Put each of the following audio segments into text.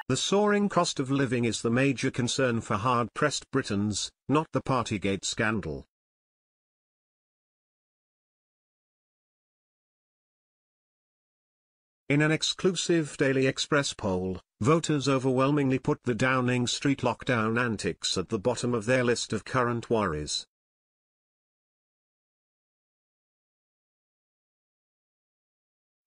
The soaring cost of living is the major concern for hard-pressed Britons, not the Partygate scandal. In an exclusive Daily Express poll, voters overwhelmingly put the Downing Street lockdown antics at the bottom of their list of current worries.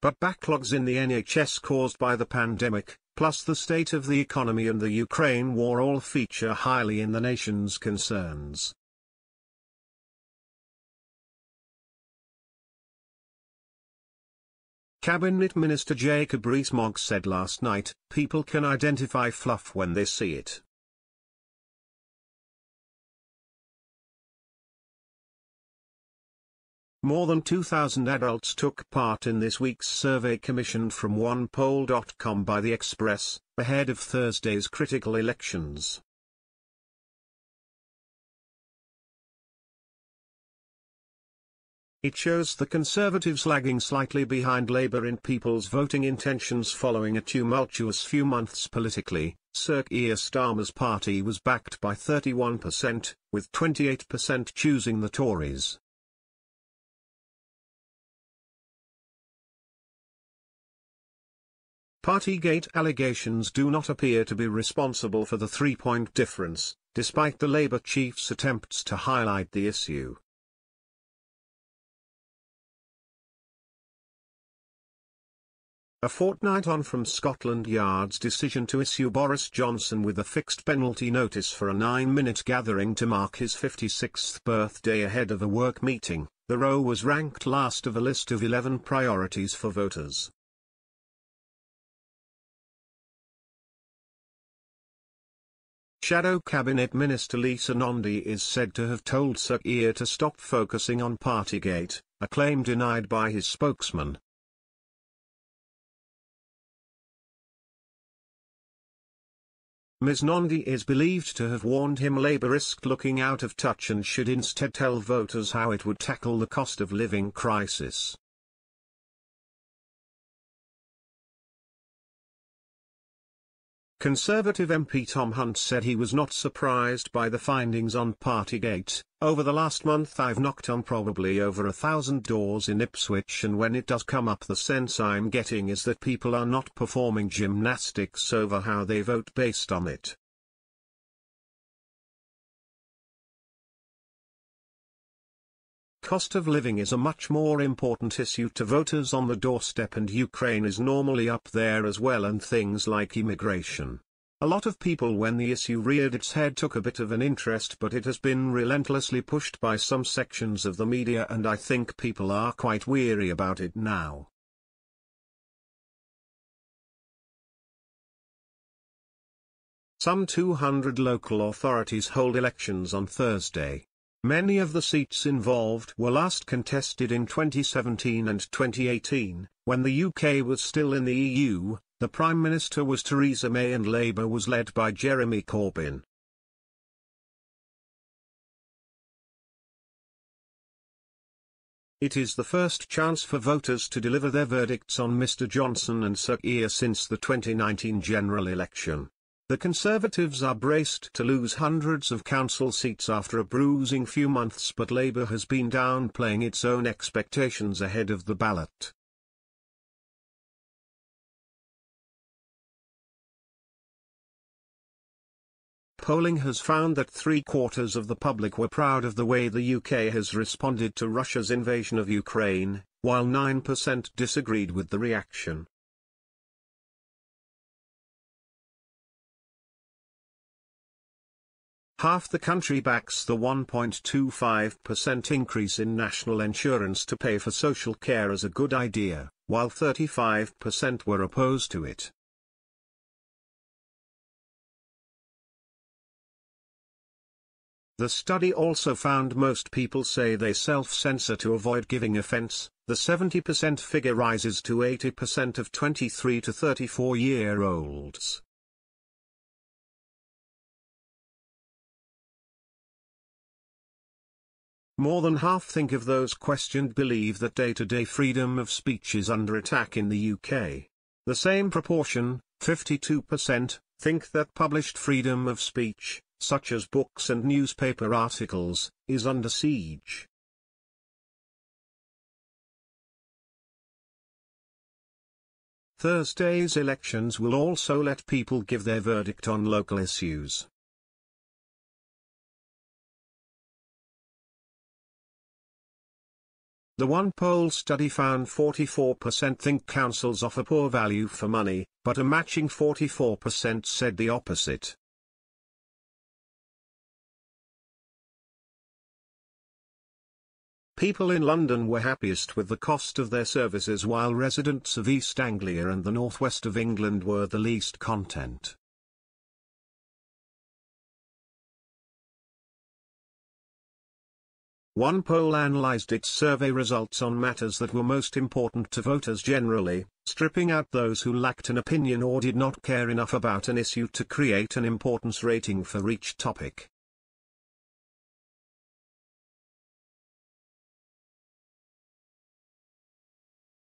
But backlogs in the NHS caused by the pandemic, plus the state of the economy and the Ukraine war all feature highly in the nation's concerns. Cabinet Minister Jacob Rees-Mogg said last night, "People can identify fluff when they see it." More than 2,000 adults took part in this week's survey commissioned from onepoll.com by The Express, ahead of Thursday's critical elections. It shows the Conservatives lagging slightly behind Labour in people's voting intentions following a tumultuous few months politically. Sir Keir Starmer's party was backed by 31%, with 28% choosing the Tories. Partygate allegations do not appear to be responsible for the 3-point difference, despite the Labour chief's attempts to highlight the issue. A fortnight on from Scotland Yard's decision to issue Boris Johnson with a fixed penalty notice for a 9-minute gathering to mark his 56th birthday ahead of a work meeting, the row was ranked last of a list of 11 priorities for voters. Shadow Cabinet Minister Lisa Nandy is said to have told Sir Keir to stop focusing on Partygate, a claim denied by his spokesman. Ms Nandy is believed to have warned him Labour risked looking out of touch and should instead tell voters how it would tackle the cost of living crisis. Conservative MP Tom Hunt said he was not surprised by the findings on Partygate. "Over the last month I've knocked on probably over 1,000 doors in Ipswich, and when it does come up the sense I'm getting is that people are not performing gymnastics over how they vote based on it." Cost of living is a much more important issue to voters on the doorstep, and Ukraine is normally up there as well, and things like immigration. A lot of people when the issue reared its head took a bit of an interest, but it has been relentlessly pushed by some sections of the media, and I think people are quite weary about it now. Some 200 local authorities hold elections on Thursday. Many of the seats involved were last contested in 2017 and 2018, when the UK was still in the EU. The Prime Minister was Theresa May and Labour was led by Jeremy Corbyn. It is the first chance for voters to deliver their verdicts on Mr Johnson and Sir Keir since the 2019 general election. The Conservatives are braced to lose hundreds of council seats after a bruising few months, but Labour has been downplaying its own expectations ahead of the ballot. Polling has found that 3/4 of the public were proud of the way the UK has responded to Russia's invasion of Ukraine, while 9% disagreed with the reaction. Half the country backs the 1.25% increase in national insurance to pay for social care as a good idea, while 35% were opposed to it. The study also found most people say they self-censor to avoid giving offense. The 70% figure rises to 80% of 23 to 34-year-olds. More than half think of those questioned believe that day-to-day freedom of speech is under attack in the UK. The same proportion, 52%, think that published freedom of speech, such as books and newspaper articles, is under siege. Thursday's elections will also let people give their verdict on local issues. The one poll study found 44% think councils offer poor value for money, but a matching 44% said the opposite. People in London were happiest with the cost of their services, while residents of East Anglia and the northwest of England were the least content. One poll analysed its survey results on matters that were most important to voters generally, stripping out those who lacked an opinion or did not care enough about an issue to create an importance rating for each topic.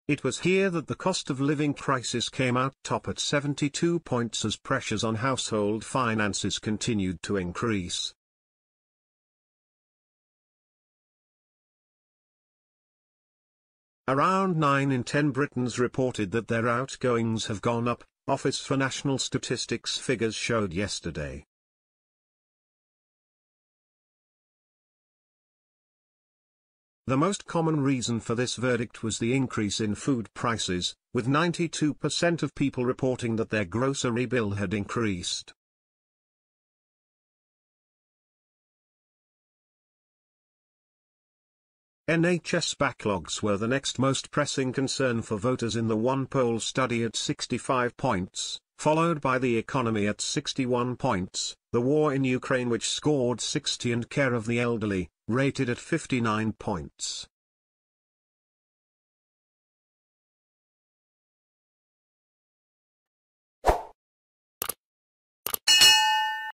It was here that the cost of living crisis came out top at 72 points as pressures on household finances continued to increase. Around 9 in 10 Britons reported that their outgoings have gone up, Office for National Statistics figures showed yesterday. The most common reason for this verdict was the increase in food prices, with 92% of people reporting that their grocery bill had increased. NHS backlogs were the next most pressing concern for voters in the one poll study at 65 points, followed by the economy at 61 points, the war in Ukraine which scored 60 and care of the elderly, rated at 59 points.